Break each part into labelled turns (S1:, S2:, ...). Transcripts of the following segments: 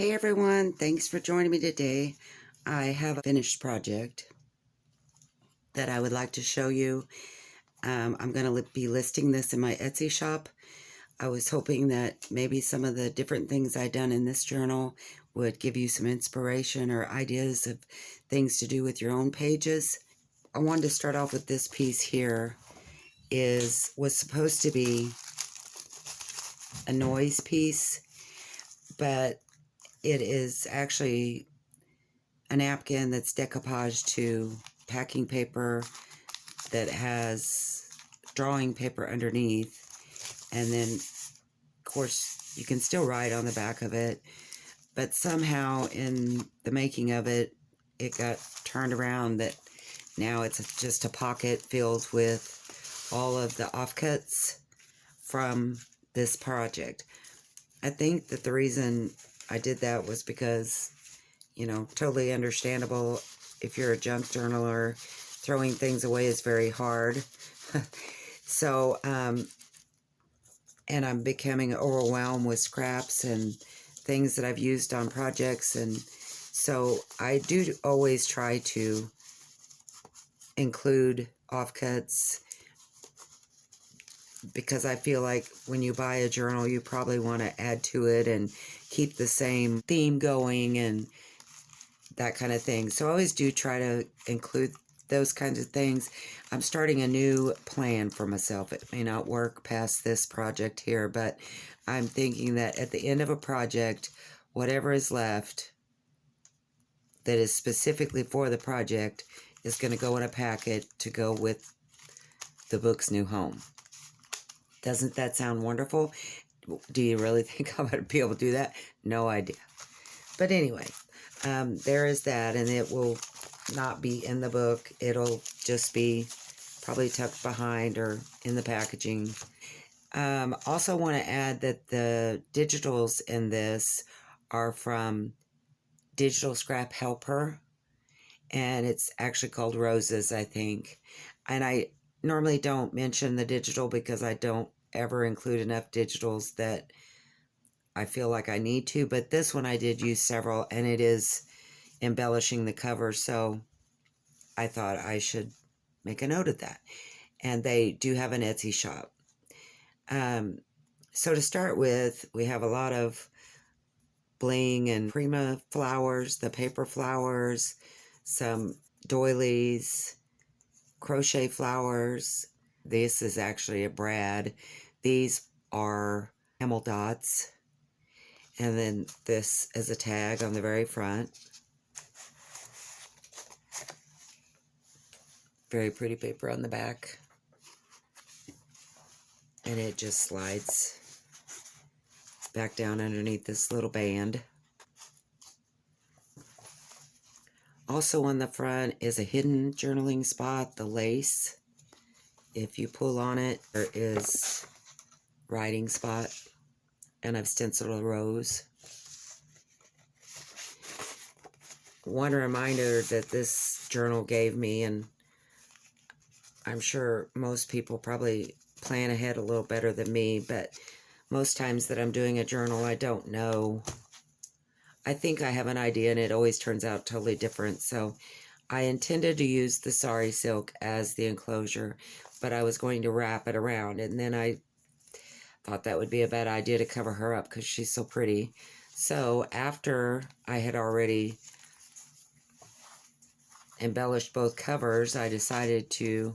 S1: Hey everyone, thanks for joining me today. I have a finished project that I would like to show you. I'm going to be listing this in my Etsy shop. I was hoping that maybe some of the different things I've done in this journal would give you some inspiration or ideas of things to do with your own pages. I wanted to start off with this piece here. Was supposed to be a noise piece, but it is actually a napkin that's decoupaged to packing paper that has drawing paper underneath, and then of course you can still write on the back of it, but somehow in the making of it, it got turned around that now it's just a pocket filled with all of the offcuts from this project. I think that the reason I did that was because, totally understandable. If you're a junk journaler, throwing things away is very hard. So, and I'm becoming overwhelmed with scraps and things that I've used on projects. And so I do always try to include offcuts, because I feel like when you buy a journal, you probably want to add to it and keep the same theme going and that kind of thing. So I always do try to include those kinds of things. I'm starting a new plan for myself. It may not work past this project here, but I'm thinking that at the end of a project, whatever is left that is specifically for the project is going to go in a packet to go with the book's new home. Doesn't that sound wonderful? Do you really think I'm going to be able to do that? No idea. But anyway, there is that, and it will not be in the book. It'll just be probably tucked behind or in the packaging. Also want to add that the digitals in this are from Digital Scrap Helper, and it's actually called Roses, I think. And I normally don't mention the digital because I don't ever include enough digitals that I feel like I need to, but this one I did use several, and it is embellishing the cover, so I thought I should make a note of that. And they do have an Etsy shop. So to start with, we have a lot of bling and prima flowers, the paper flowers, some doilies, crochet flowers. This is actually a brad. These are camel dots. And then this is a tag on the very front. Very pretty paper on the back. And it just slides back down underneath this little band. Also on the front is a hidden journaling spot, the lace. If you pull on it, there is writing spot. And I've stenciled a rose. One reminder that this journal gave me, and I'm sure most people probably plan ahead a little better than me, but most times that I'm doing a journal, I don't know. I think I have an idea, and it always turns out totally different. So I intended to use the sari silk as the enclosure, but I was going to wrap it around, and then I thought that would be a bad idea to cover her up because she's so pretty. So after I had already embellished both covers, I decided to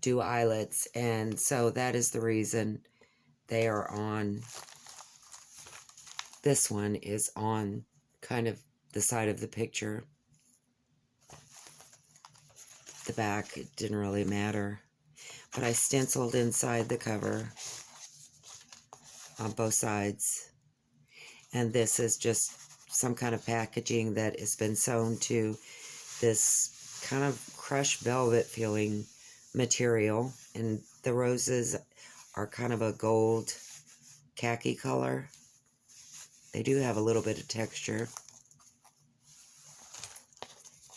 S1: do eyelets, and so that is the reason they are on. This one is on kind of the side of the picture. The back, it didn't really matter, but I stenciled inside the cover on both sides, and this is just some kind of packaging that has been sewn to this kind of crushed velvet feeling material, and the roses are kind of a gold khaki color. They do have a little bit of texture.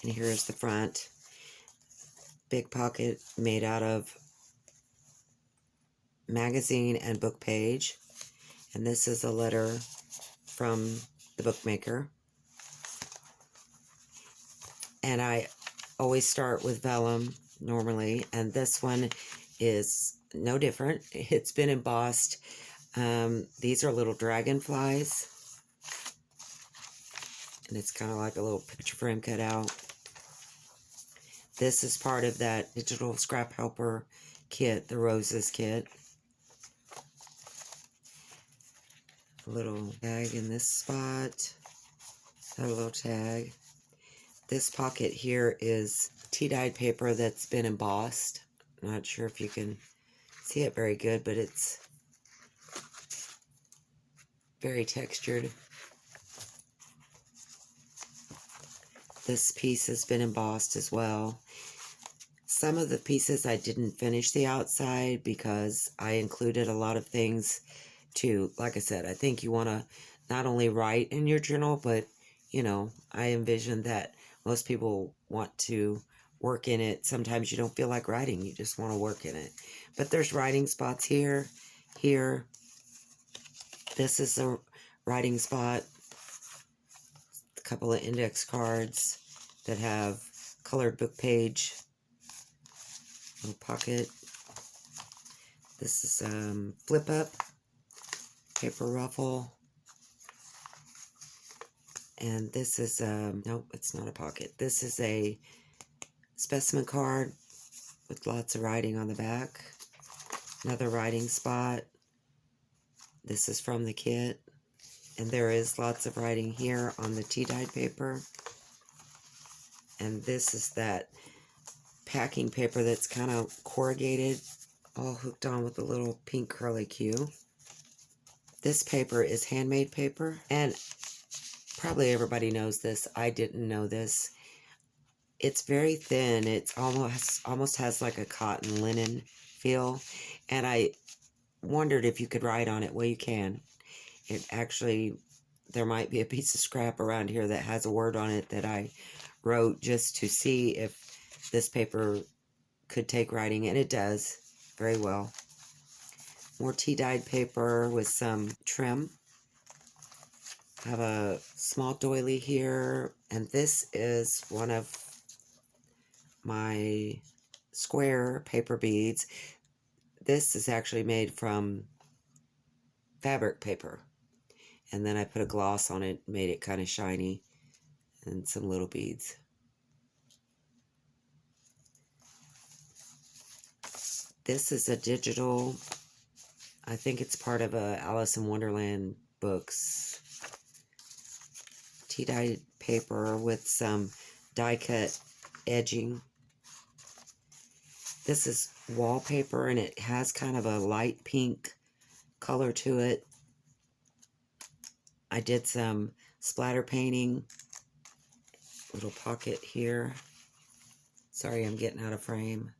S1: And here's the front. Big pocket made out of magazine and book page. And this is a letter from the bookmaker. And I always start with vellum normally, and this one is no different. It's been embossed. These are little dragonflies, and it's kind of like a little picture frame cut out. This is part of that digital scrap helper kit, the roses kit. A little tag in this spot, another little tag. This pocket here is tea-dyed paper that's been embossed. I'm not sure if you can see it very good, but it's very textured. This piece has been embossed as well. Some of the pieces I didn't finish the outside because I included a lot of things to, like I said, I think you want to not only write in your journal, but, you know, I envision that most people want to work in it. Sometimes you don't feel like writing, you just want to work in it. But there's writing spots here, here. This is a writing spot. A couple of index cards that have colored book page. Little pocket. This is flip up, paper ruffle. And this is, nope, it's not a pocket. This is a specimen card with lots of writing on the back. Another writing spot. This is from the kit. And there is lots of writing here on the tea-dyed paper. And this is that packing paper that's kind of corrugated, all hooked on with a little pink curly Q. This paper is handmade paper, and probably everybody knows this. I didn't know this. It's very thin. It's almost has like a cotton linen feel, and I wondered if you could write on it. Well, you can. It actually, there might be a piece of scrap around here that has a word on it that I wrote just to see if this paper could take writing, and it does very well. More tea-dyed paper with some trim. I have a small doily here, and this is one of my square paper beads. This is actually made from fabric paper, and then I put a gloss on it, made it kind of shiny, and some little beads. This is a digital, I think it's part of a Alice in Wonderland books. Tea-dyed paper with some die-cut edging. This is wallpaper, and it has kind of a light pink color to it. I did some splatter painting. Little pocket here. Sorry, I'm getting out of frame.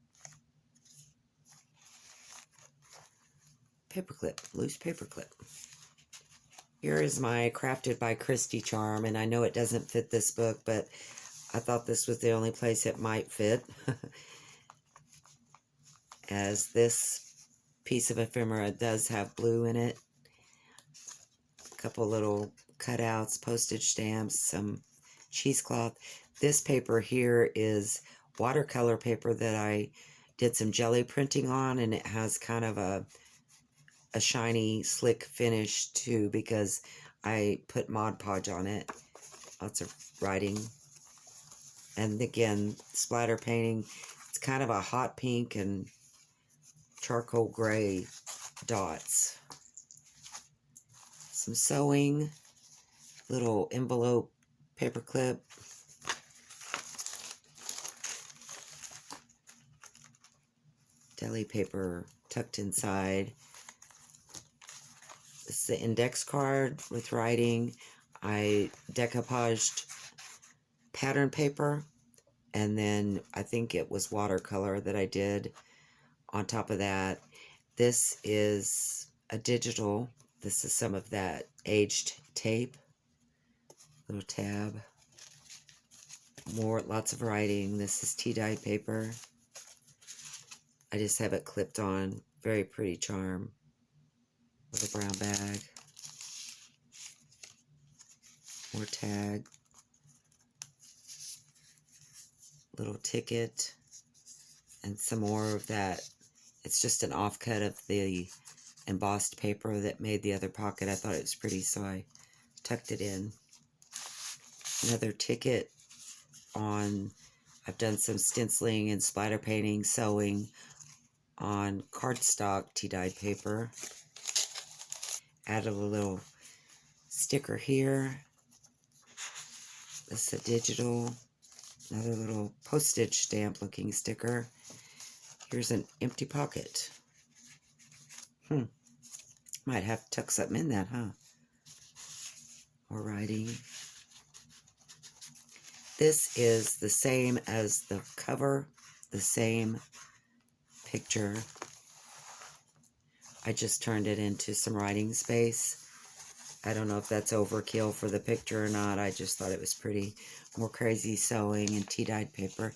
S1: Paperclip, loose paperclip. Here is my Crafted by Christy charm, and I know it doesn't fit this book, but I thought this was the only place it might fit. As this piece of ephemera does have blue in it. A couple little cutouts, postage stamps, some cheesecloth. This paper here is watercolor paper that I did some jelly printing on, and it has kind of a shiny, slick finish too, because I put Mod Podge on it. Lots of writing. And again, splatter painting. It's kind of a hot pink and charcoal gray dots. Some sewing. Little envelope paperclip. Deli paper tucked inside. This is the index card with writing. I decoupaged pattern paper, and then I think it was watercolor that I did on top of that. This is a digital. This is some of that aged tape. Little tab. More, lots of writing. This is tea-dyed paper. I just have it clipped on. Very pretty charm. Little brown bag. more tag, little ticket, and some more of that. It's just an offcut of the embossed paper that made the other pocket. I thought it was pretty, so I tucked it in. Another ticket on, I've done some stenciling and splatter painting, sewing on cardstock tea-dyed paper. Added a little sticker here. This is a digital, another little postage stamp looking sticker. Here's an empty pocket. Might have to tuck something in that, huh? Or writing. This is the same as the cover, the same picture. I just turned it into some writing space. I don't know if that's overkill for the picture or not. I just thought it was pretty. More crazy sewing and tea-dyed paper.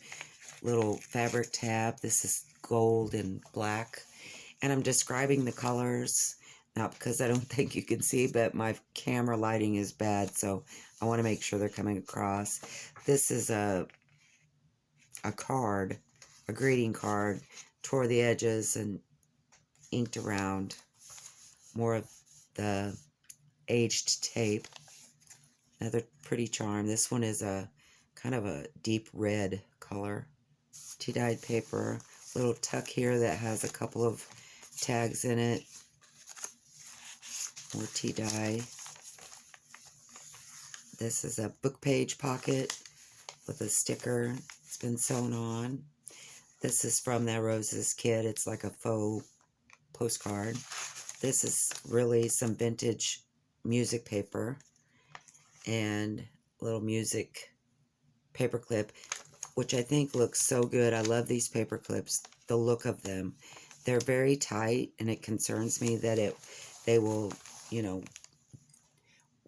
S1: Little fabric tab. This is gold and black. And I'm describing the colors, not because I don't think you can see, but my camera lighting is bad, so I want to make sure they're coming across. This is a card, a greeting card. Tore the edges and inked around. More of the aged tape. Another pretty charm. This one is a kind of a deep red color. Tea-dyed paper. Little tuck here that has a couple of tags in it. More tea-dye. This is a book page pocket with a sticker. It's been sewn on. This is from that Roses kit. It's like a faux postcard. This is really some vintage music paper and little music paper clip, which I think looks so good. I love these paper clips, the look of them. They're very tight, and it concerns me that they will, you know,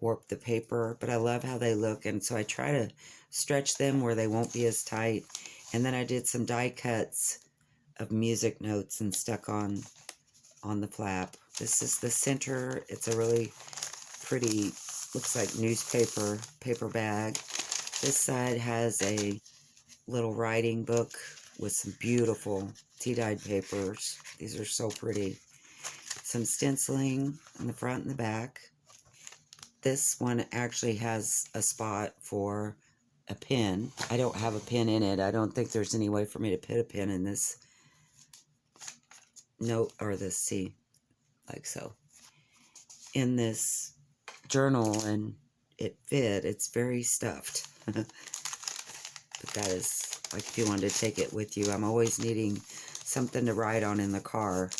S1: warp the paper, but I love how they look, and so I try to stretch them where they won't be as tight. And then I did some die cuts of music notes and stuck on the flap. This is the center. It's a really pretty, looks like newspaper paper bag. This side has a little writing book with some beautiful tea-dyed papers. These are so pretty. Some stenciling on the front and the back. This one actually has a spot for a pin. I don't have a pin in it. I don't think there's any way for me to put a pin in this note, or this C, like so, in this journal, and it fit. It's very stuffed. But that is, like, if you wanted to take it with you. I'm always needing something to write on in the car.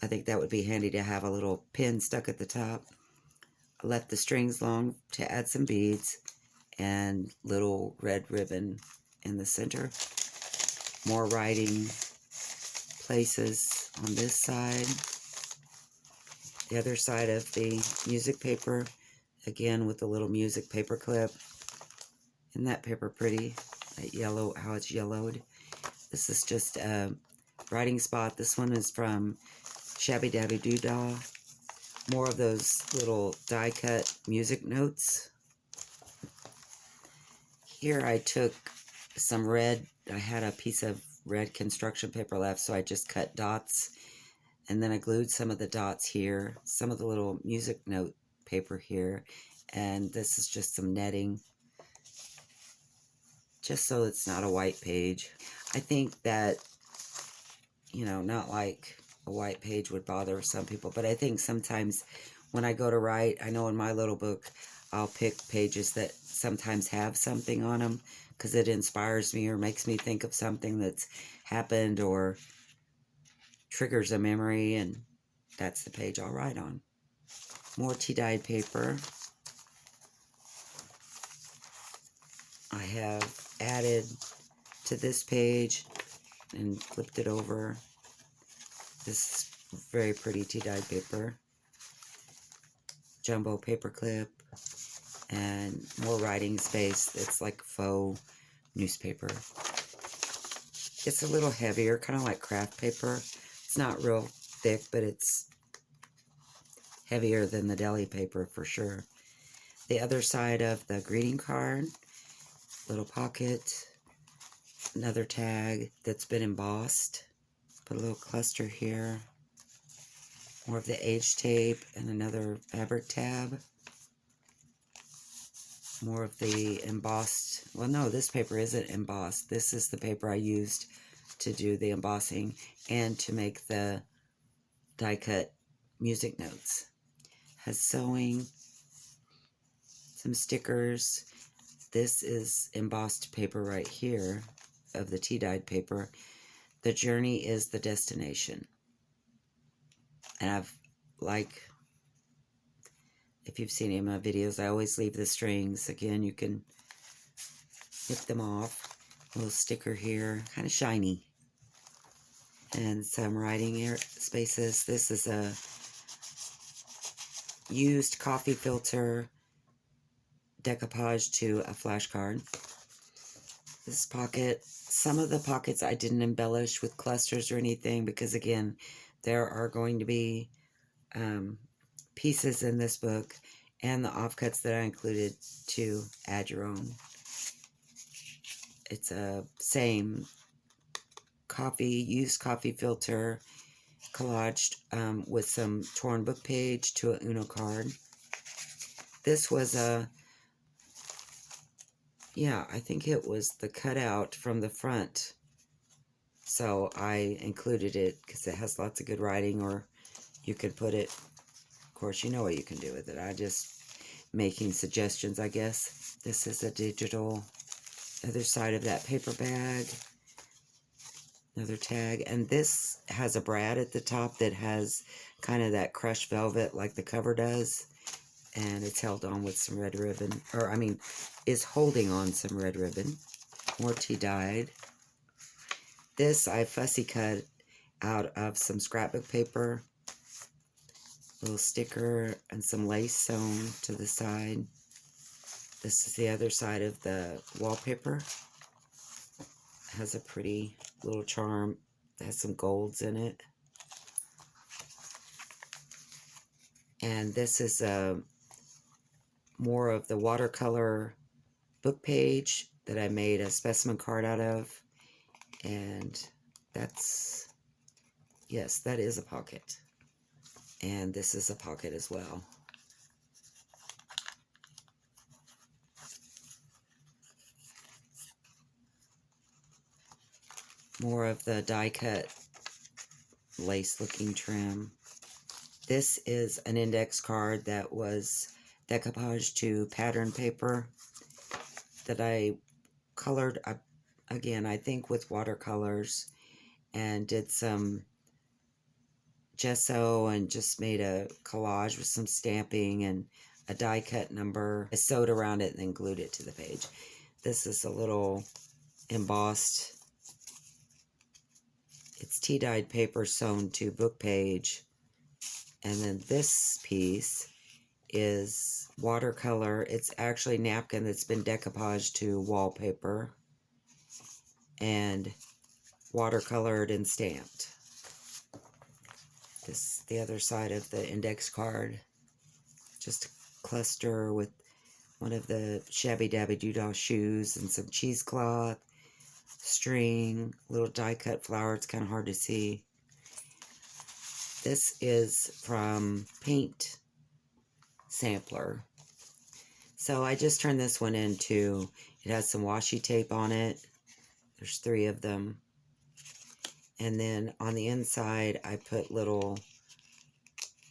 S1: I think that would be handy to have a little pin stuck at the top. I left the strings long to add some beads, and little red ribbon in the center. More writing places on this side. The other side of the music paper, again with a little music paper clip. Isn't that paper pretty? That yellow, how it's yellowed. This is just a writing spot. This one is from Shabby Dabby Doodah. More of those little die cut music notes. Here I took some red. I had a piece of red construction paper left, so I just cut dots, and then I glued some of the dots here, some of the little music note paper here, and this is just some netting, just so it's not a white page. I think that, you know, not like a white page would bother some people, but I think sometimes when I go to write, I know in my little book, I'll pick pages that sometimes have something on them because it inspires me or makes me think of something that's happened or triggers a memory, and that's the page I'll write on. More tea-dyed paper. I have added to this page and flipped it over. This is very pretty tea-dyed paper. Jumbo paper clip. And more writing space. It's like faux newspaper. It's a little heavier, kind of like craft paper. It's not real thick, but it's heavier than the deli paper for sure. the other side of the greeting card, little pocket, another tag that's been embossed. Put a little cluster here. More of the age tape and another fabric tab. More of the embossed, well no, this paper isn't embossed. This is the paper I used to do the embossing and to make the die cut music notes. Has sewing, some stickers. This is embossed paper right here of the tea-dyed paper. The journey is the destination. And I've, like, if you've seen any of my videos, I always leave the strings. Again, you can nip them off. A little sticker here, kind of shiny. And some writing spaces. This is a used coffee filter decoupage to a flashcard. This pocket, some of the pockets I didn't embellish with clusters or anything because, again, there are going to be pieces in this book and the offcuts that I included to add your own. It's a same used coffee filter collaged with some torn book page to a Uno card. This was a, yeah, I think it was the cutout from the front. So I included it because it has lots of good writing, or you could put it, of course, you know what you can do with it. I just making suggestions, I guess. This is a digital, other side of that paper bag. Another tag, and this has a brad at the top that has kind of that crushed velvet like the cover does, and it's held on with some red ribbon, or I mean, is holding on some red ribbon. More tea dyed. This I fussy cut out of some scrapbook paper, little sticker, and some lace sewn to the side. This is the other side of the wallpaper. Has a pretty little charm. It has some golds in it. And this is more of the watercolor book page that I made a specimen card out of. And that's, yes, that is a pocket. And this is a pocket as well. More of the die cut lace looking trim. This is an index card that was decoupaged to pattern paper that I colored, again, I think with watercolors, and did some gesso and just made a collage with some stamping and a die cut number. I sewed around it and then glued it to the page. This is a little embossed, it's tea-dyed paper sewn to book page. And then this piece is watercolor. It's actually napkin that's been decoupaged to wallpaper and watercolored and stamped. This the other side of the index card. Just a cluster with one of the shabby dabby doodah shoes and some cheesecloth, string, little die cut flower. It's kind of hard to see. This is from Paint Sampler. So I just turned this one into, it has some washi tape on it. There's 3 of them. And then on the inside, I put little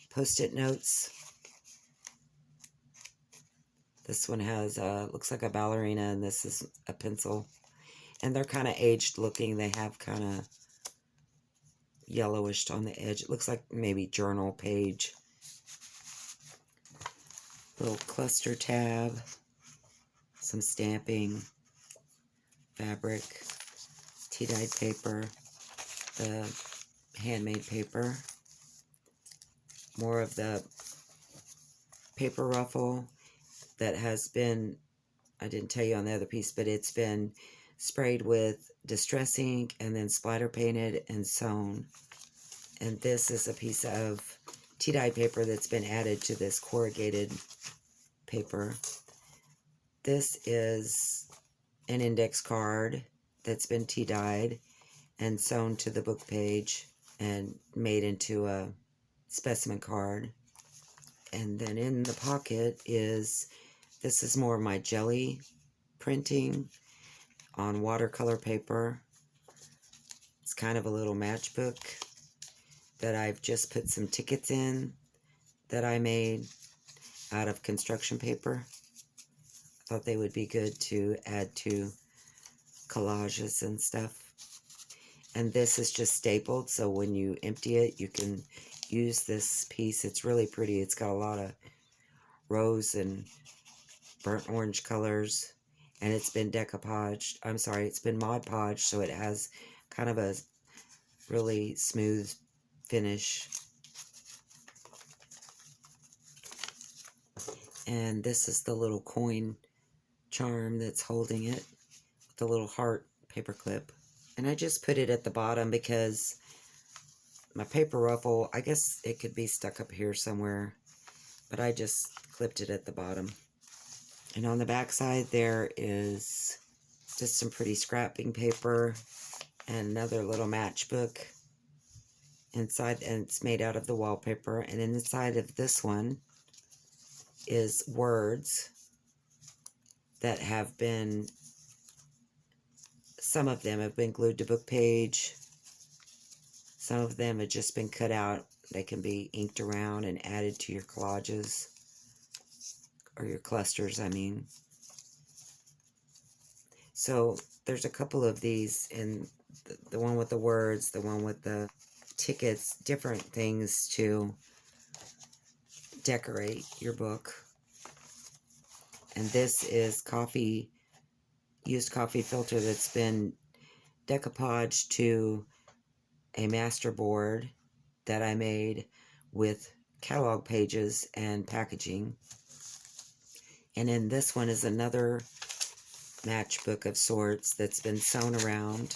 S1: Post-it notes. This one has, looks like a ballerina, and this is a pencil. And they're kind of aged looking. They have kind of yellowish on the edge. It looks like maybe journal page. Little cluster tab. Some stamping. Fabric. Tea-dyed paper. The handmade paper. More of the paper ruffle that has been, I didn't tell you on the other piece, but it's been sprayed with distress ink and then splatter painted and sewn. And this is a piece of tea-dyed paper that's been added to this corrugated paper. This is an index card that's been tea dyed and sewn to the book page and made into a specimen card. And then in the pocket is, this is more of my jelly printing on watercolor paper. It's kind of a little matchbook that I've just put some tickets in that I made out of construction paper. I thought they would be good to add to collages and stuff. And this is just stapled, so when you empty it, you can use this piece. It's really pretty. It's got a lot of rose and burnt orange colors, and it's been decoupaged. I'm sorry, it's been Mod Podged, so it has kind of a really smooth finish. And this is the little coin charm that's holding it, the little heart paper clip. And I just put it at the bottom because my paper ruffle, I guess it could be stuck up here somewhere, but I just clipped it at the bottom. And on the back side there is just some pretty scrapping paper and another little matchbook inside, and it's made out of the wallpaper. And inside of this one is words that have been, some of them have been glued to book page, some of them have just been cut out. They can be inked around and added to your collages, or your clusters, I mean. So there's a couple of these, and the one with the words, the one with the tickets, different things to decorate your book. And this is used coffee filter that's been decoupaged to a master board that I made with catalog pages and packaging. And in this one is another matchbook of sorts that's been sewn around.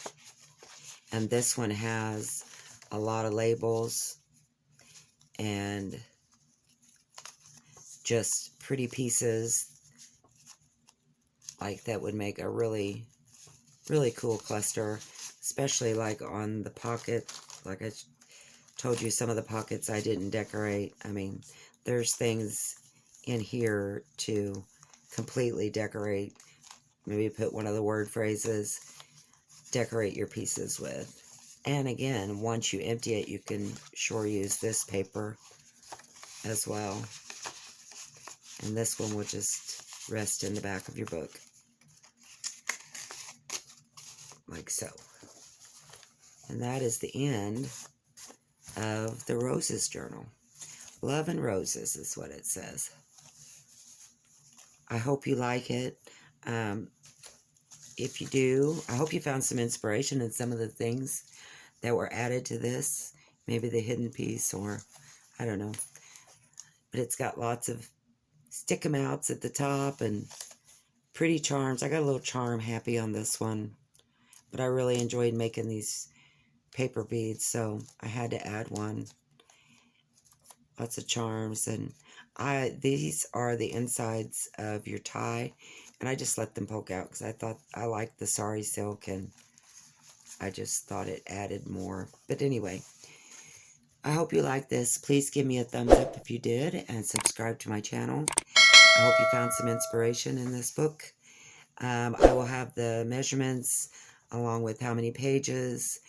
S1: And this one has a lot of labels and just pretty pieces like that would make a really, really cool cluster, especially like on the pocket. Like I told you, some of the pockets I didn't decorate. I mean, there's things in here to completely decorate. Maybe put one of the word phrases, decorate your pieces with. And again, once you empty it, you can sure use this paper as well. And this one will just rest in the back of your book, like so. And that is the end of the Roses Journal. Love and Roses is what it says. I hope you like it. If you do, I hope you found some inspiration in some of the things that were added to this. Maybe the hidden piece, or I don't know. But it's got lots of stick-em-outs at the top and pretty charms. I got a little charm happy on this one. But I really enjoyed making these paper beads, so I had to add one. Lots of charms. And these are the insides of your tie. And I just let them poke out because I thought I liked the sari silk, and I just thought it added more. But anyway, I hope you like this. Please give me a thumbs up if you did, and subscribe to my channel. I hope you found some inspiration in this book. I will have the measurements along with how many pages,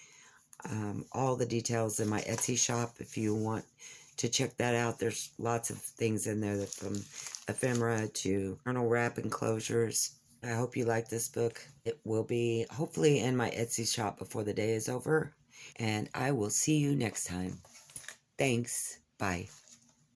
S1: all the details in my Etsy shop if you want to check that out. There's lots of things in there, that from ephemera to journal wrap enclosures. I hope you like this book. It will be hopefully in my Etsy shop before the day is over. And I will see you next time. Thanks. Bye.